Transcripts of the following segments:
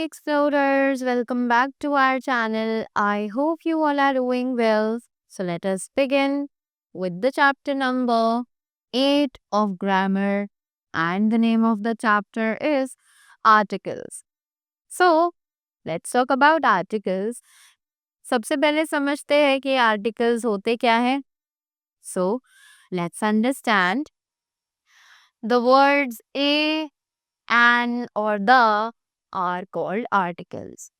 explorers, welcome back to our channel. I hope you all are doing well. So let us begin with the chapter number 8 of grammar, and the name of the chapter is articles. So let's talk about articles. सबसे पहले समझते हैं कि articles होते क्या है. So let's understand. The words a, an or the are called articles.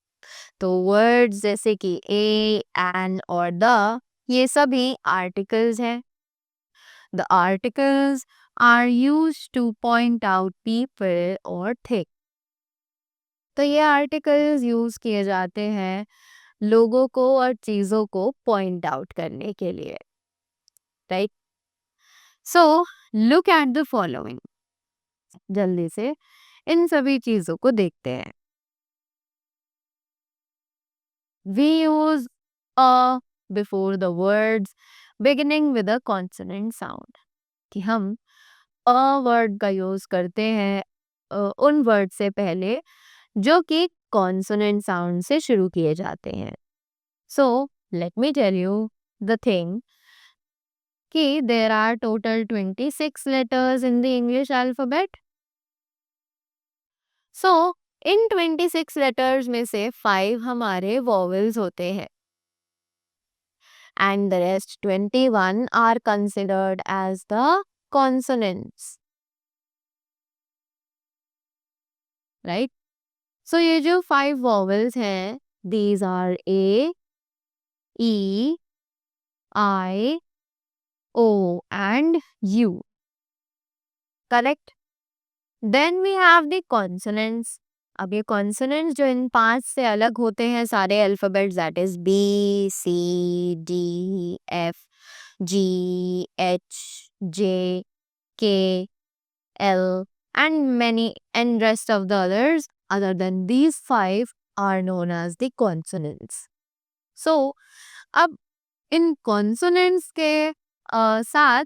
तो words जैसे कि a, an और the ये सभी articles हैं. The articles are used to point out people or things. तो ये articles use किए जाते हैं लोगों को और चीज़ों को point out करने के लिए. Right? So, look at the following. जल्दी से इन सभी चीज़ों को देखते हैं. We use a before the words beginning with a consonant sound. कि हम a word का यूज करते हैं उन वर्ड से पहले जो कि consonant sound से शुरू किए जाते हैं. So, let me tell you the thing कि there are total 26 letters in the English alphabet. So, in 26 letters में से 5 हमारे vowels होते हैं. And the rest 21 are considered as the consonants. Right? So ये जो 5 vowels हैं, these are A, E, I, O and U. Correct? Then we have the consonants. अब ये consonants जो इन 5 से अलग होते हैं सारे alphabets, that is B, C, D, F, G, H, J, K, L and rest of the others other than these 5 are known as the consonants. So, अब इन consonants के साथ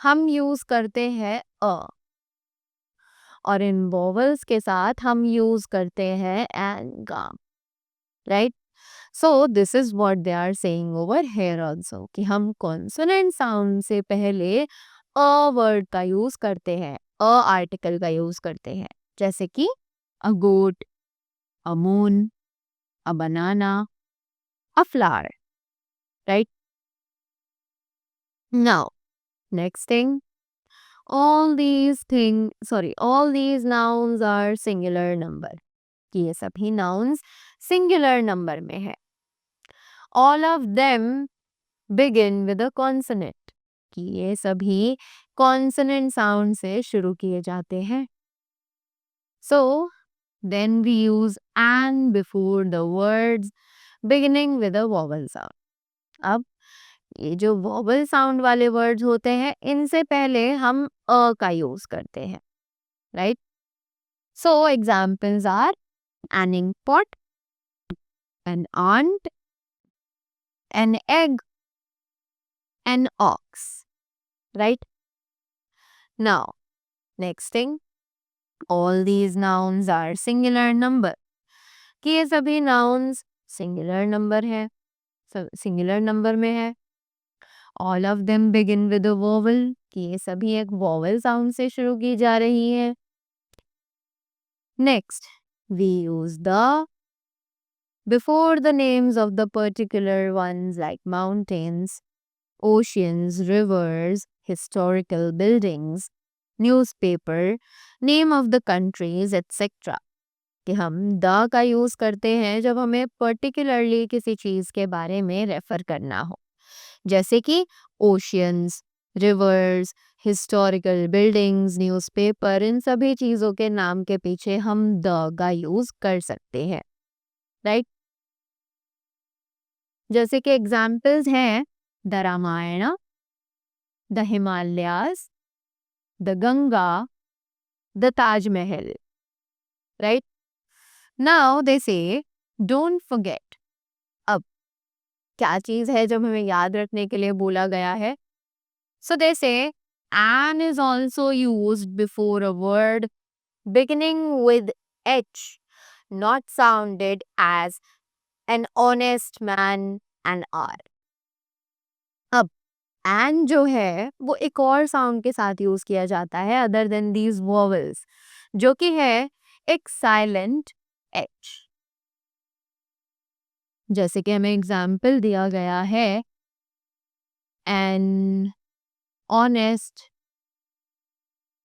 हम यूज करते हैं अ और इन vowels के साथ हम यूज करते हैं and गा. Right? So, this is what they are saying over here also कि हम consonant sound से पहले अ word का यूज करते हैं, अ आर्टिकल का यूज करते हैं. जैसे कि a goat, a moon, a banana, a flower. Right? Now, next thing, all these nouns are singular number. कि ये सभी nouns singular number में है. All of them begin with a consonant. कि ये सभी consonant sound से शुरू किए जाते हैं. So, then we use an before the words beginning with a vowel sound. अब ये जो vowel sound वाले words होते हैं इनसे पहले हम अ का यूज करते हैं. Right? So, examples are an ink pot, an aunt, an egg, an ox. Right? Now, next thing, all these nouns are singular number. कि ये सभी nouns singular number है, singular number में है. All of them begin with a vowel. कि ये सभी एक vowel sound से शुरू की जा रही है. Next, we use the before the names of the particular ones like mountains, oceans, rivers, historical buildings, newspaper, name of the countries, etc. कि हम द का यूज करते हैं जब हमें पर्टिकुलरली किसी चीज के बारे में रेफर करना हो. जैसे कि oceans, rivers, historical buildings, newspaper, इन सभी चीज़ों के नाम के पीछे हम द का यूज कर सकते हैं. राइट? जैसे कि एग्जाम्पल्स हैं the Ramayan, the Himalayas, the Ganga, the Taj Mahal. Right? Now they से डोंट फॉरगेट. अब क्या चीज है जब हमें याद रखने के लिए बोला गया है? So they say an is also used before a word beginning with H not sounded as an honest man and are. अब and जो है वो एक और साउंड के साथ यूज किया जाता है अदर देन दीज वॉवल्स, जो कि है एक साइलेंट एच। जैसे कि हमें एग्जाम्पल दिया गया है एन ऑनेस्ट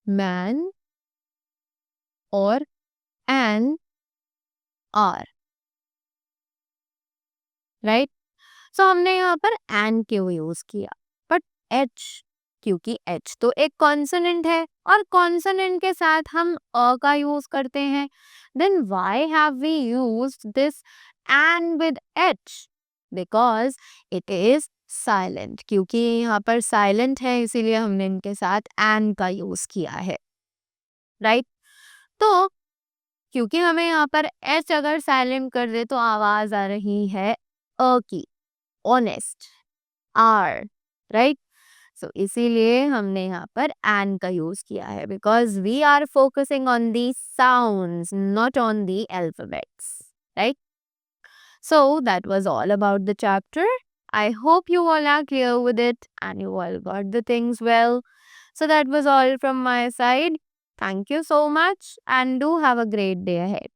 मैन और एन आर, राइट। सो हमने यहाँ पर एन क्यों यूज किया, बट एच, क्योंकि एच तो एक कॉन्सोनेंट है और कॉन्सोनेंट के साथ हम अ का यूज करते हैं। Then why have we used this N with H? Because it is silent, क्योंकि यहाँ पर साइलेंट है इसीलिए हमने इनके साथ एन का यूज किया है, राइट। तो क्योंकि हमें यहाँ पर एच अगर साइलेंट कर दे तो आवाज आ रही है अ की, ऑनेस्ट, आर, राइट। सो इसीलिए हमने यहाँ पर एन का यूज किया है, because we are focusing on the sounds not on the alphabets, right. So that was all about the chapter. I hope you all are clear with it and you all got the things well. So that was all from my side. Thank you so much and do have a great day ahead.